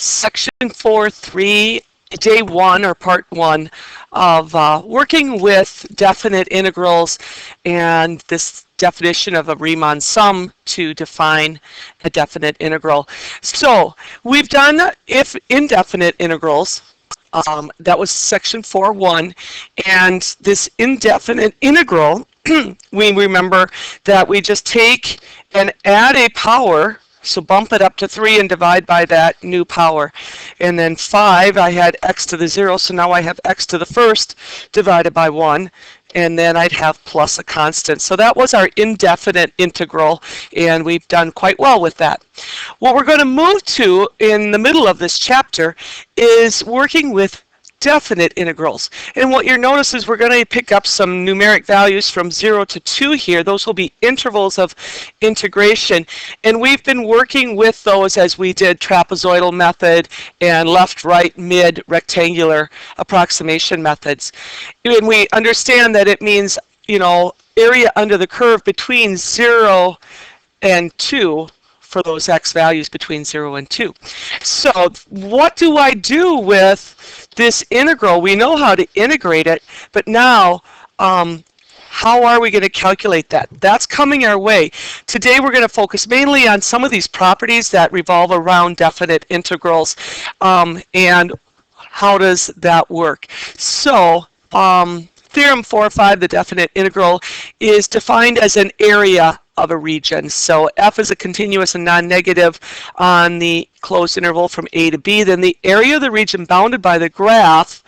Section 4.3, Day 1 or Part 1 of working with definite integrals and this definition of a Riemann sum to define a definite integral. So we've done if indefinite integrals. That was section 4.1, and this indefinite integral, we remember that we just take and add a power, so bump it up to 3 and divide by that new power. And then 5, I had x to the 0, so now I have x to the first divided by 1. And then I'd have plus a constant. So that was our indefinite integral, and we've done quite well with that. What we're going to move to in the middle of this chapter is working with definite integrals. And what you'll notice is we're going to pick up some numeric values from 0 to 2 here. Those will be intervals of integration. And we've been working with those as we did trapezoidal method and left, right, mid, rectangular approximation methods. And we understand that it means, you know, area under the curve between 0 and 2 for those x values between 0 and 2. So what do I do with this integral? We know how to integrate it, but now how are we going to calculate that? That's coming our way. Today we're going to focus mainly on some of these properties that revolve around definite integrals, and how does that work. So Theorem 4.5, the definite integral, is defined as an area of a region. So f is a continuous and non-negative on the closed interval from a to b. Then the area of the region bounded by the graph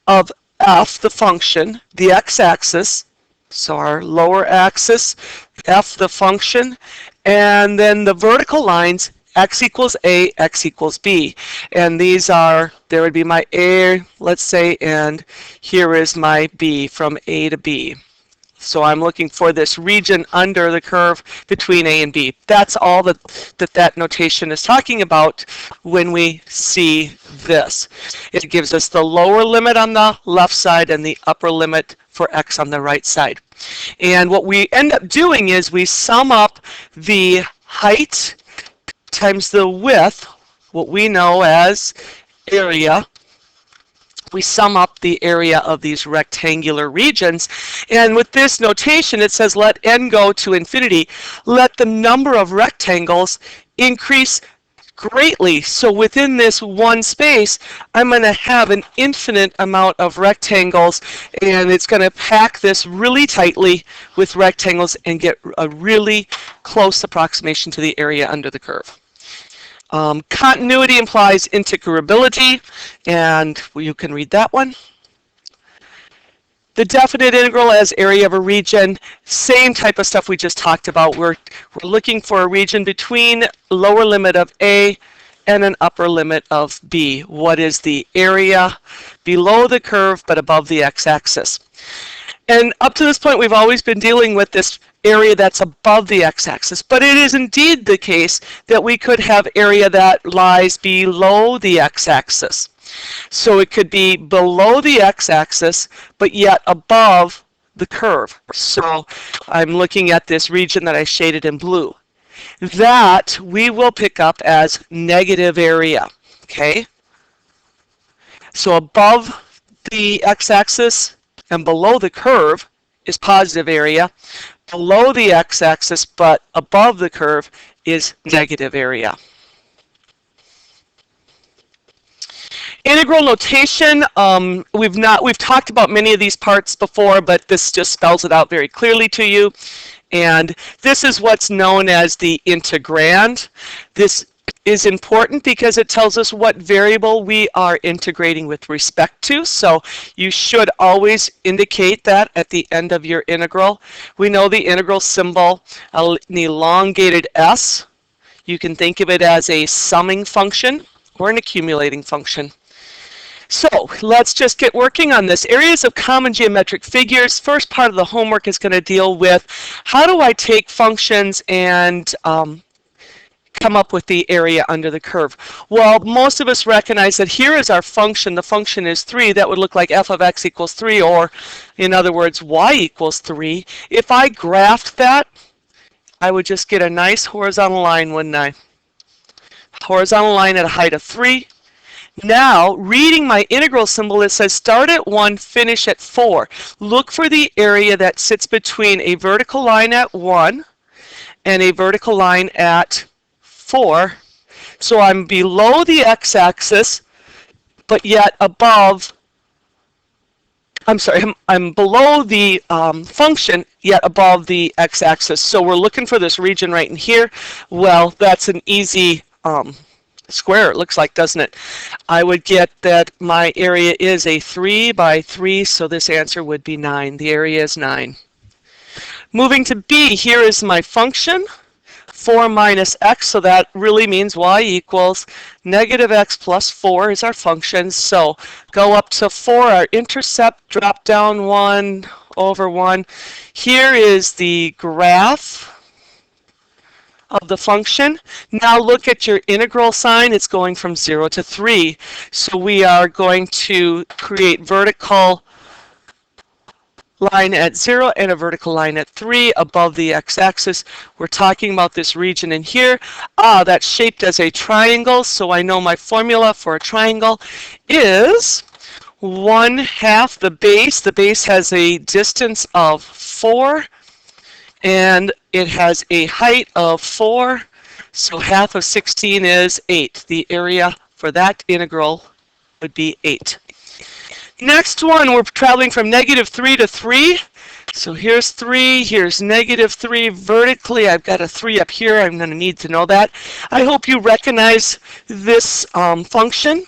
of f, the function, the x-axis, so our lower axis, f, the function, and then the vertical lines, x equals a, x equals b. And these are, there would be my a, let's say, and here is my b from a to b. So I'm looking for this region under the curve between a and b. That's all that notation is talking about when we see this. It gives us the lower limit on the left side and the upper limit for x on the right side. And what we end up doing is we sum up the height times the width, what we know as area. We sum up the area of these rectangular regions. And with this notation, it says let n go to infinity. Let the number of rectangles increase greatly. So within this one space, I'm going to have an infinite amount of rectangles, and it's going to pack this really tightly with rectangles and get a really close approximation to the area under the curve. Continuity implies integrability, and you can read that one. The definite integral as area of a region, same type of stuff we just talked about. We're looking for a region between lower limit of a and an upper limit of b. What is the area below the curve but above the x-axis? And up to this point, we've always been dealing with this area that's above the x-axis, but it is indeed the case that we could have area that lies below the x-axis. So it could be below the x-axis, but yet above the curve. So I'm looking at this region that I shaded in blue. That we will pick up as negative area, okay? So above the x-axis and below the curve is positive area. Below the x-axis but above the curve is negative area. Integral notation, we've talked about many of these parts before, but this just spells it out very clearly to you. And this is what's known as the integrand. This is important because it tells us what variable we are integrating with respect to. So you should always indicate that at the end of your integral. We know the integral symbol, an elongated s. You can think of it as a summing function or an accumulating function. So let's just get working on this. Areas of common geometric figures. First part of the homework is going to deal with how do I take functions and come up with the area under the curve. Well, most of us recognize that here is our function. The function is 3. That would look like f of x equals 3, or in other words, y equals 3. If I graphed that, I would just get a nice horizontal line, wouldn't I? horizontal line at a height of 3. Now, reading my integral symbol, it says start at 1, finish at 4. Look for the area that sits between a vertical line at 1 and a vertical line at 4. So I'm below the x-axis, but yet above, I'm below the function, yet above the x-axis. So we're looking for this region right in here. Well, that's an easy square, it looks like, doesn't it? I would get that my area is a 3 by 3, so this answer would be 9. The area is 9. Moving to B, here is my function, 4 minus x, so that really means y equals negative x plus 4 is our function. So go up to 4, our intercept, drop down 1 over 1. Here is the graph of the function. Now look at your integral sign. It's going from 0 to 3. So we are going to create vertical line at 0 and a vertical line at 3 above the x-axis. We're talking about this region in here. That's shaped as a triangle, so I know my formula for a triangle is 1/2 the base. The base has a distance of 4, and it has a height of 4, so half of 16 is 8. The area for that integral would be 8. Next one, we're traveling from -3 to 3. So here's 3, here's -3 vertically. I've got a 3 up here. I'm going to need to know that. I hope you recognize this function.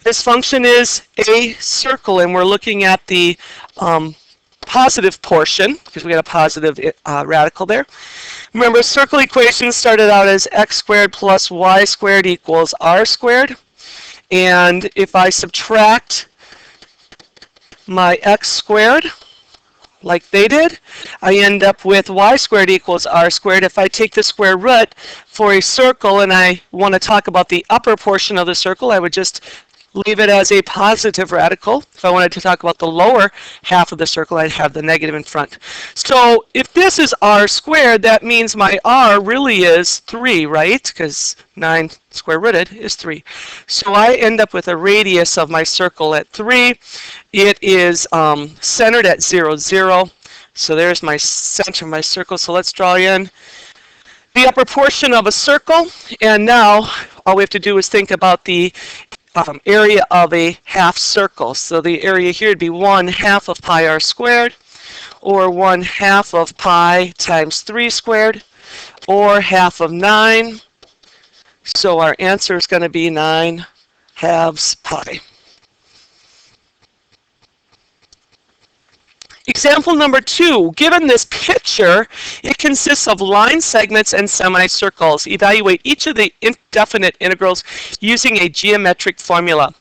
This function is a circle, and we're looking at the positive portion because we got a positive radical there. Remember, circle equations started out as x squared plus y squared equals r squared. And if I subtract my x squared, like they did, I end up with y squared equals r squared. If I take the square root for a circle and I want to talk about the upper portion of the circle, I would just leave it as a positive radical. If I wanted to talk about the lower half of the circle, I'd have the negative in front. So if this is r squared, that means my r really is 3, right? Because 9 square rooted is 3. So I end up with a radius of my circle at 3. It is centered at 0, 0. So there's my center of my circle. So let's draw in the upper portion of a circle. And now all we have to do is think about the area of a half circle. So the area here would be 1/2 of pi r squared, or 1/2 of pi times 3 squared, or half of 9. So our answer is going to be 9/2 pi. Example number 2, given this picture, it consists of line segments and semicircles. Evaluate each of the indefinite integrals using a geometric formula.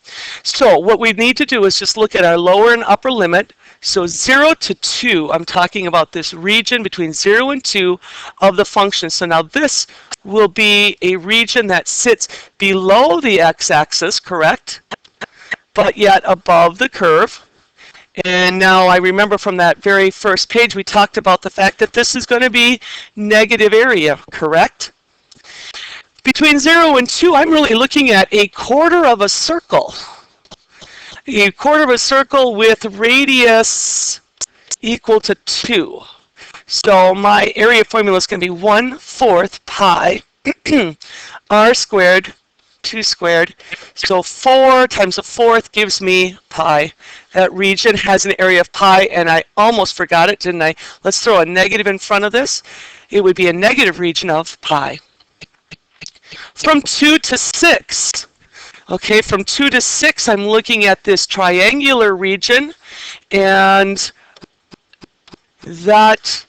So what we need to do is just look at our lower and upper limit. So 0 to 2, I'm talking about this region between 0 and 2 of the function. So now this will be a region that sits below the x-axis, correct? But yet above the curve. And now I remember from that very first page we talked about the fact that this is going to be negative area, correct? Between 0 and 2, I'm really looking at a quarter of a circle. A quarter of a circle with radius equal to 2. So my area formula is going to be 1/4 pi r squared 2 squared. So 4 times a fourth gives me pi. That region has an area of pi, and I almost forgot it, didn't I? Let's throw a negative in front of this. It would be a negative region of pi. From 2 to 6. Okay, from 2 to 6, I'm looking at this triangular region, and that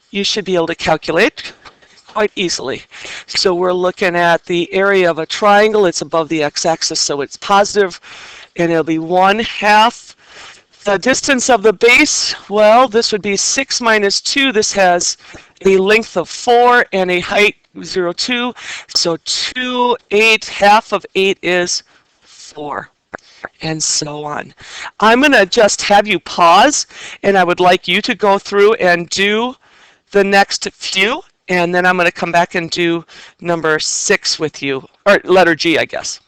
you should be able to calculate quite easily. So we're looking at the area of a triangle. It's above the x-axis, so it's positive, and it'll be 1/2. The distance of the base, well, this would be 6 minus 2. This has a length of 4 and a height 0, 2. So 2, 8, half of 8 is 4, and so on. I'm going to just have you pause, and I would like you to go through and do the next few And then I'm going to come back and do number 6 with you, or letter G, I guess.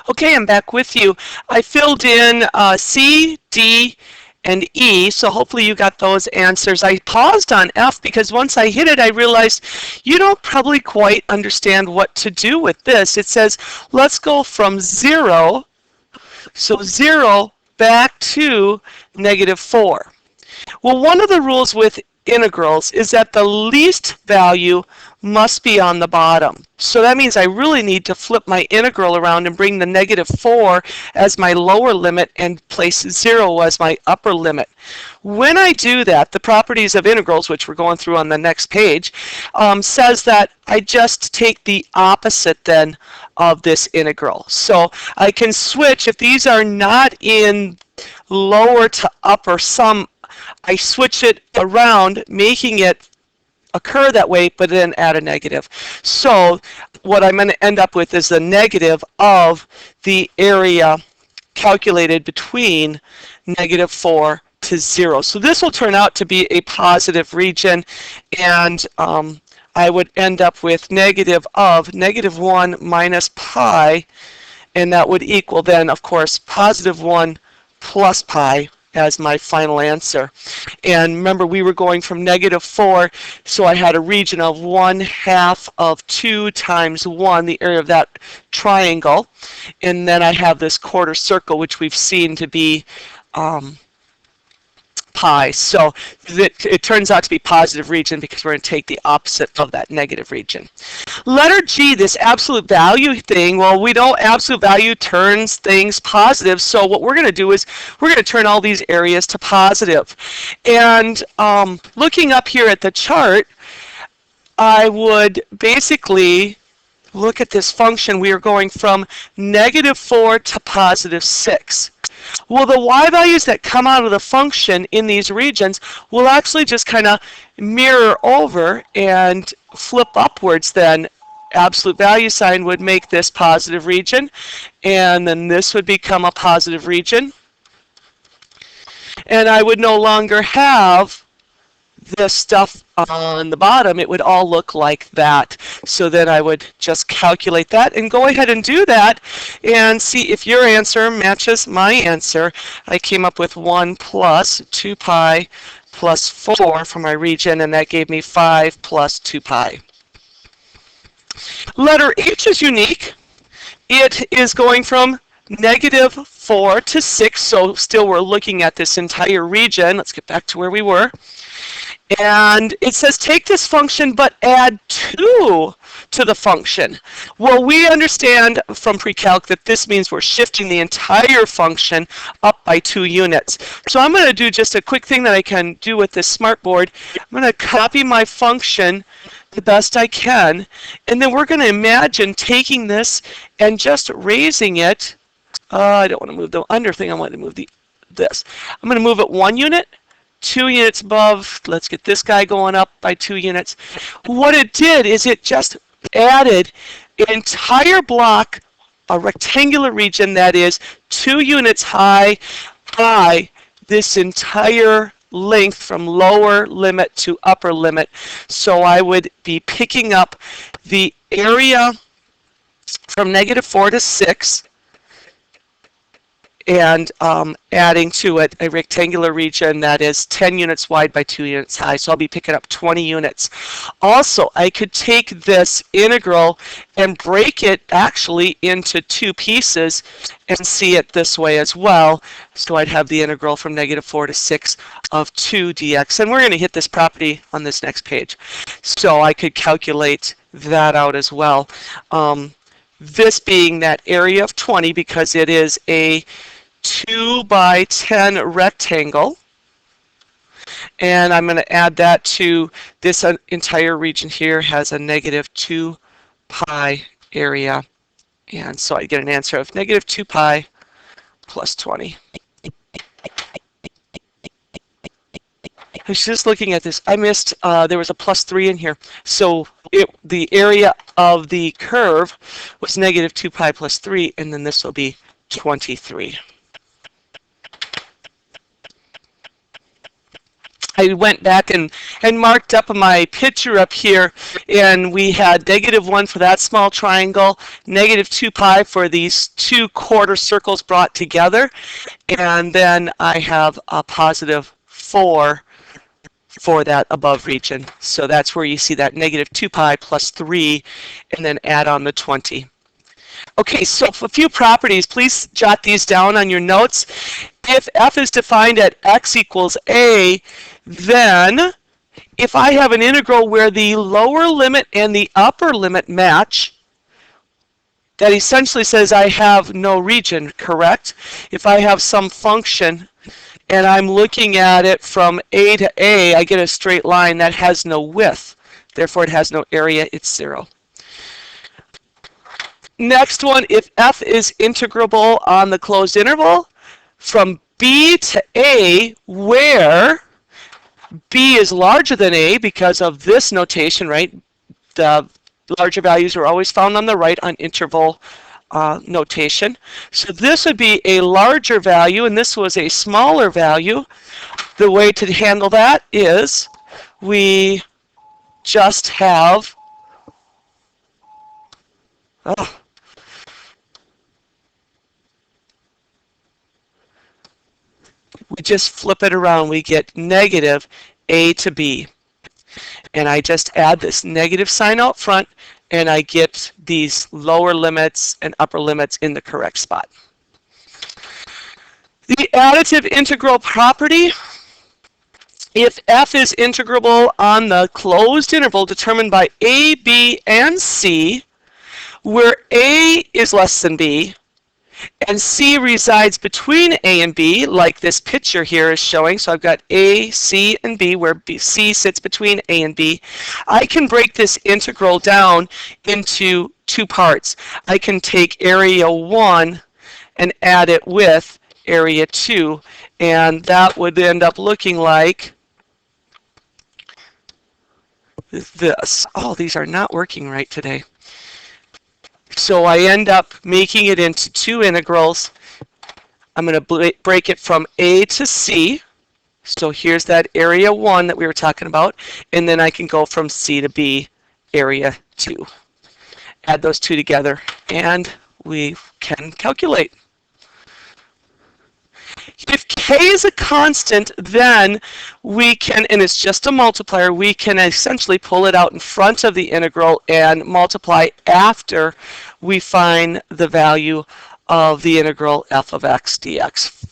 Okay, I'm back with you. I filled in C, D, and E, so hopefully you got those answers. I paused on F because once I hit it, I realized you don't probably quite understand what to do with this. It says, let's go from 0, so 0 back to -4. Well, one of the rules with integrals is that the least value must be on the bottom. So that means I really need to flip my integral around and bring the -4 as my lower limit and place 0 as my upper limit. When I do that, the properties of integrals, which we're going through on the next page, says that I just take the opposite then of this integral. So I can switch, if these are not in lower to upper sum, I switch it around, making it occur that way, but then add a negative. So what I'm going to end up with is the negative of the area calculated between -4 to 0. So this will turn out to be a positive region, and I would end up with negative of -1 minus pi, and that would equal then, of course, +1 plus pi as my final answer. And remember, we were going from -4, so I had a region of 1/2 of 2 times 1, the area of that triangle. And then I have this quarter circle, which we've seen to be pi. So it turns out to be positive region because we're going to take the opposite of that negative region. Letter G, this absolute value thing, well, we know absolute value turns things positive, so what we're going to do is we're going to turn all these areas to positive. And looking up here at the chart, I would basically look at this function. We are going from -4 to +6. Well, the y values that come out of the function in these regions will actually just kind of mirror over and flip upwards then. Absolute value sign would make this positive region, and then this would become a positive region. And I would no longer have this stuff on the bottom. It would all look like that. So then I would just calculate that and go ahead and do that and see if your answer matches my answer. I came up with 1 plus 2 pi plus 4 for my region, and that gave me 5 plus 2 pi. Letter H is unique. It is going from -4 to 6, so still we're looking at this entire region. Let's get back to where we were. And it says take this function but add 2 to the function. Well, we understand from pre-calc that this means we're shifting the entire function up by 2 units. So I'm going to do just a quick thing that I can do with this smartboard. I'm going to copy my function the best I can, and then we're going to imagine taking this and just raising it. I don't want to move the under thing, I want to move this. I'm going to move it 1 unit, 2 units above. Let's get this guy going up by 2 units. What it did is it just added an entire block, a rectangular region that is 2 units high by this entire length from lower limit to upper limit. So I would be picking up the area from -4 to 6 and adding to it a rectangular region that is 10 units wide by 2 units high. So I'll be picking up 20 units. Also, I could take this integral and break it actually into 2 pieces and see it this way as well. So I'd have the integral from -4 to 6 of 2 dx. And we're going to hit this property on this next page. So I could calculate that out as well. This being that area of 20 because it is a 2 by 10 rectangle, and I'm going to add that to this entire region here has a -2 pi area, and so I get an answer of -2 pi plus 20. I was just looking at this. I missed, there was a +3 in here. So the area of the curve was -2 pi plus 3, and then this will be 23. I went back and marked up my picture up here, and we had -1 for that small triangle, -2 pi for these two quarter circles brought together, and then I have a +4 for that above region. So that's where you see that -2 pi plus 3, and then add on the 20. Okay, so a few properties, please jot these down on your notes. If f is defined at x equals a, then if I have an integral where the lower limit and the upper limit match, that essentially says I have no region, correct? If I have some function and I'm looking at it from a to a, I get a straight line that has no width. Therefore, it has no area, it's 0. Next one, if f is integrable on the closed interval from b to a, where b is larger than a because of this notation, right? The larger values are always found on the right on interval notation. So this would be a larger value, and this was a smaller value. The way to handle that is we just have, we just flip it around. We get negative a to b. And I just add this negative sign out front, and I get these lower limits and upper limits in the correct spot. The additive integral property, if f is integrable on the closed interval determined by a, b, and c, where a is less than b, and c resides between a and b, like this picture here is showing. So I've got a, c, and b, where c sits between a and b. I can break this integral down into two parts. I can take area 1 and add it with area 2, and that would end up looking like this. Oh, these are not working right today. So I end up making it into two integrals. I'm going to break it from a to c. So here's that area 1 that we were talking about. And then I can go from c to b, area 2. Add those two together, and we can calculate. If k is a constant, then we can, and it's just a multiplier, we can essentially pull it out in front of the integral and multiply after we find the value of the integral f of x dx.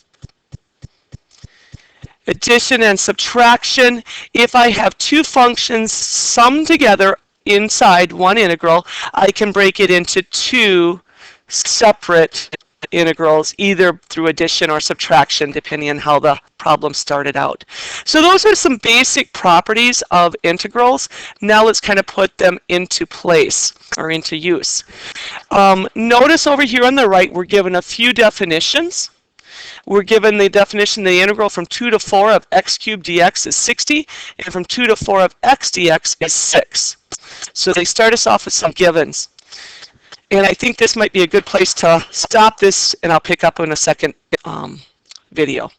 Addition and subtraction. If I have two functions summed together inside one integral, I can break it into two separate integrals, either through addition or subtraction, depending on how the problem started out. So those are some basic properties of integrals. Now let's kind of put them into place or into use. Notice over here on the right, we're given a few definitions. We're given the definition, the integral from 2 to 4 of x cubed dx is 60, and from 2 to 4 of x dx is 6. So they start us off with some givens. And I think this might be a good place to stop this, and I'll pick up in a second video.